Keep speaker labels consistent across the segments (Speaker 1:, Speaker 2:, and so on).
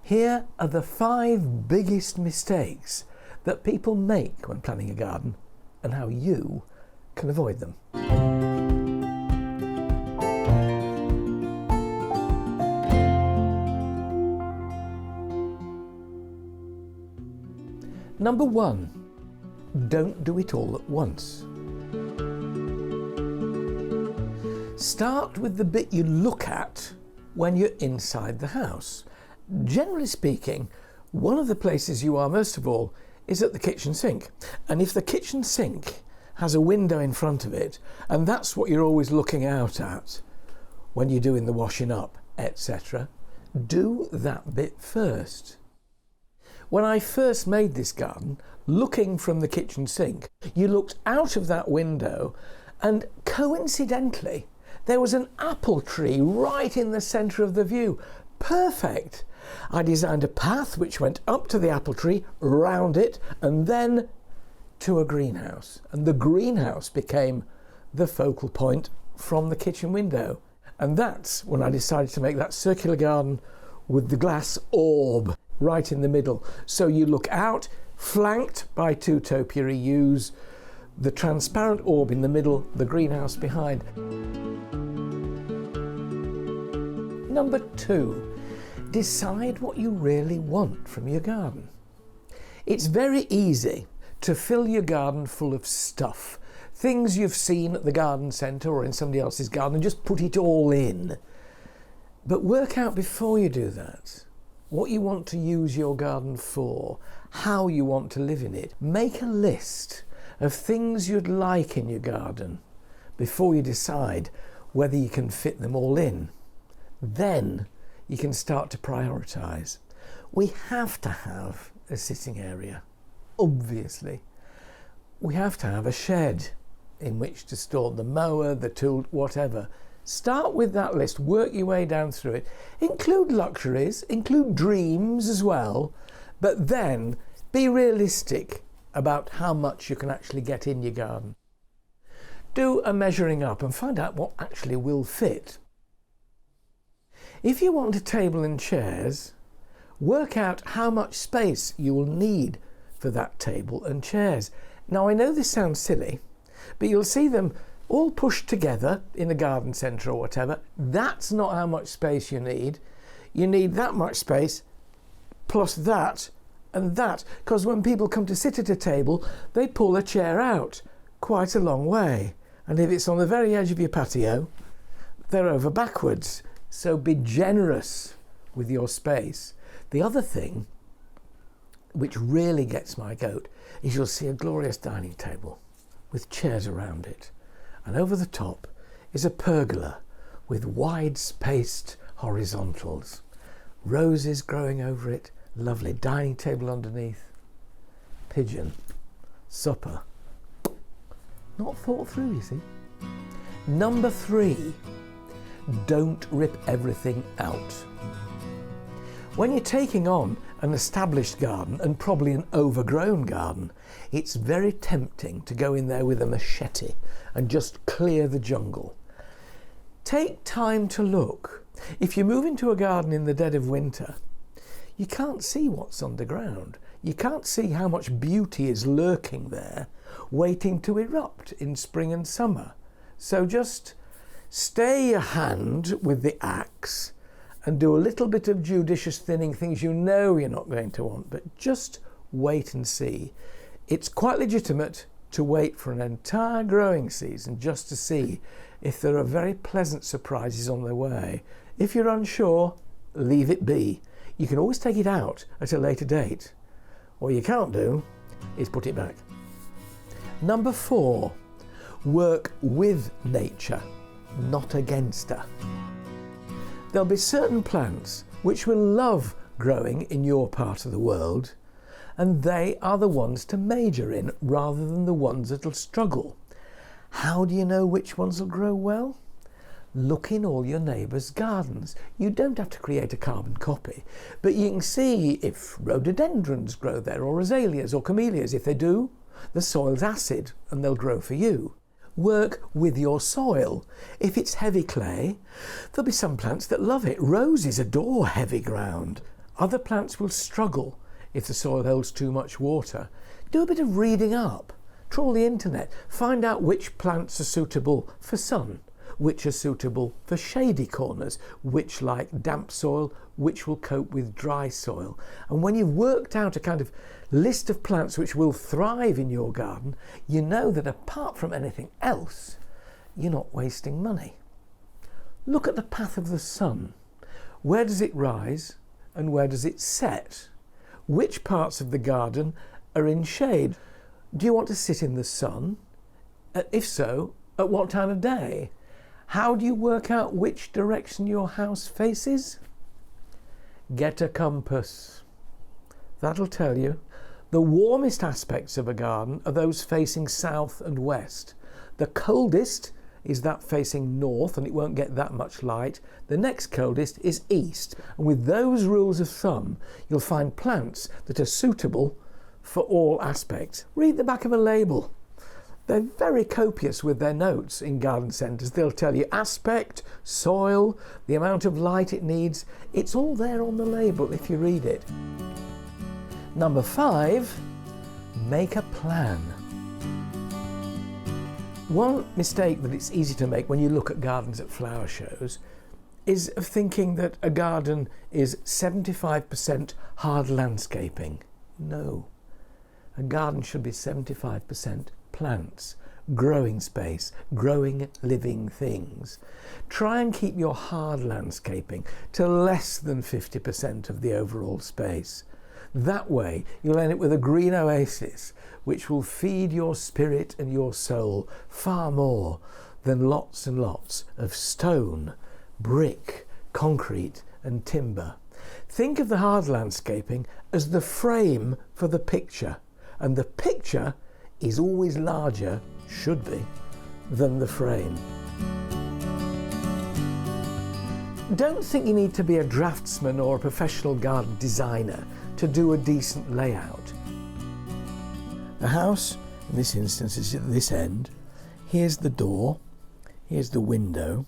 Speaker 1: Here are the 5 biggest mistakes that people make when planning a garden and how you can avoid them. Number 1, don't do it all at once. Start with the bit you look at when you're inside the house. Generally speaking, one of the places you are most of all is at the kitchen sink. And if the kitchen sink has a window in front of it, and that's what you're always looking out at when you're doing the washing up, etc., do that bit first. When I first made this garden, looking from the kitchen sink, you looked out of that window and coincidentally there was an apple tree right in the centre of the view. Perfect! I designed a path which went up to the apple tree, round it, and then to a greenhouse. And the greenhouse became the focal point from the kitchen window. And that's when I decided to make that circular garden with the glass orb right in the middle. So you look out, flanked by 2 topiary yews, the transparent orb in the middle, the greenhouse behind. Number 2, decide what you really want from your garden. It's very easy to fill your garden full of stuff, things you've seen at the garden centre or in somebody else's garden, and just put it all in. But work out before you do that what you want to use your garden for, how you want to live in it. Make a list of things you'd like in your garden before you decide whether you can fit them all in. Then you can start to prioritise. We have to have a sitting area, obviously. We have to have a shed in which to store the mower, the tool, whatever. Start with that list, work your way down through it. Include luxuries, include dreams as well, but then be realistic about how much you can actually get in your garden. Do a measuring up and find out what actually will fit. If you want a table and chairs, work out how much space you will need for that table and chairs. Now I know this sounds silly, but you'll see them all pushed together in a garden centre or whatever. That's not how much space you need. You need that much space plus that and that, because when people come to sit at a table, they pull a chair out quite a long way. And if it's on the very edge of your patio, they're over backwards. So be generous with your space. The other thing, which really gets my goat, is you'll see a glorious dining table with chairs around it. And over the top is a pergola with wide-spaced horizontals. Roses growing over it, lovely dining table underneath. Pigeon, supper. Not thought through, you see. Number 3, don't rip everything out. When you're taking on an established garden, and probably an overgrown garden, it's very tempting to go in there with a machete and just clear the jungle. Take time to look. If you move into a garden in the dead of winter, you can't see what's underground. You can't see how much beauty is lurking there, waiting to erupt in spring and summer. So just stay your hand with the axe and do a little bit of judicious thinning, things you know you're not going to want, but just wait and see. It's quite legitimate to wait for an entire growing season just to see if there are very pleasant surprises on their way. If you're unsure, leave it be. You can always take it out at a later date. What you can't do is put it back. Number 4, work with nature, not against her. There'll be certain plants which will love growing in your part of the world, and they are the ones to major in rather than the ones that'll struggle. How do you know which ones will grow well? Look in all your neighbours' gardens. You don't have to create a carbon copy, but you can see if rhododendrons grow there, or azaleas or camellias. If they do, the soil's acid and they'll grow for you. Work with your soil. If it's heavy clay, there'll be some plants that love it. Roses adore heavy ground. Other plants will struggle if the soil holds too much water. Do a bit of reading up. Trawl the internet. Find out which plants are suitable for sun, which are suitable for shady corners, which like damp soil, which will cope with dry soil. And when you've worked out a kind of list of plants which will thrive in your garden, you know that apart from anything else, you're not wasting money. Look at the path of the sun. Where does it rise and where does it set? Which parts of the garden are in shade? Do you want to sit in the sun? If so, at what time of day? How do you work out which direction your house faces? Get a compass. That'll tell you. The warmest aspects of a garden are those facing south and west. The coldest is that facing north, and it won't get that much light. The next coldest is east. And with those rules of thumb, you'll find plants that are suitable for all aspects. Read the back of a label. They're very copious with their notes in garden centres. They'll tell you aspect, soil, the amount of light it needs. It's all there on the label if you read it. Number 5, make a plan. One mistake that it's easy to make when you look at gardens at flower shows is of thinking that a garden is 75% hard landscaping. No. A garden should be 75% plants, growing space, growing living things. Try and keep your hard landscaping to less than 50% of the overall space. That way you'll end up with a green oasis which will feed your spirit and your soul far more than lots and lots of stone, brick, concrete and timber. Think of the hard landscaping as the frame for the picture, and the picture is always larger, should be, than the frame. Don't think you need to be a draftsman or a professional garden designer to do a decent layout. The house, in this instance, is at this end. Here's the door, here's the window.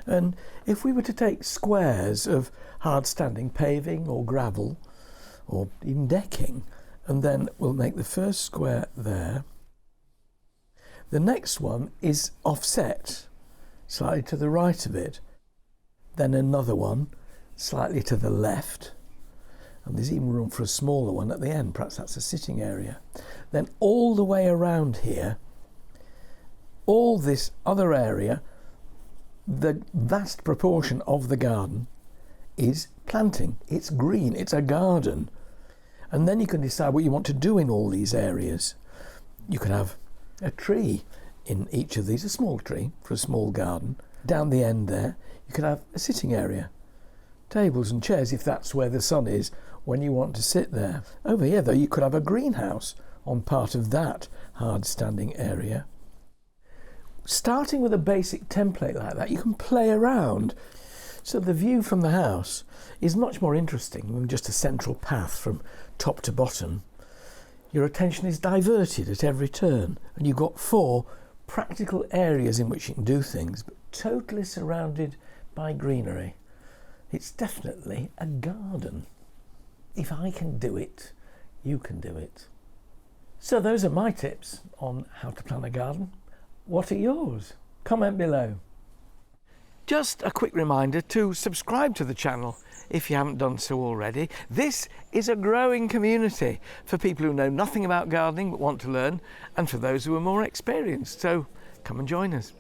Speaker 1: And if we were to take squares of hard-standing paving or gravel, or even decking, and then we'll make the first square there. The next one is offset, slightly to the right of it. Then another one, slightly to the left. And there's even room for a smaller one at the end, perhaps that's a sitting area. Then all the way around here, all this other area, the vast proportion of the garden is planting. It's green, it's a garden. And then you can decide what you want to do in all these areas. You could have a tree in each of these, a small tree for a small garden. Down the end there, you could have a sitting area. Tables and chairs if that's where the sun is when you want to sit there. Over here though, you could have a greenhouse on part of that hard standing area. Starting with a basic template like that, you can play around. So the view from the house is much more interesting than just a central path from top to bottom. Your attention is diverted at every turn, and you've got 4 practical areas in which you can do things, but totally surrounded by greenery. It's definitely a garden. If I can do it, you can do it. So those are my tips on how to plan a garden. What are yours? Comment below. Just a quick reminder to subscribe to the channel if you haven't done so already. This is a growing community for people who know nothing about gardening but want to learn, and for those who are more experienced. So come and join us.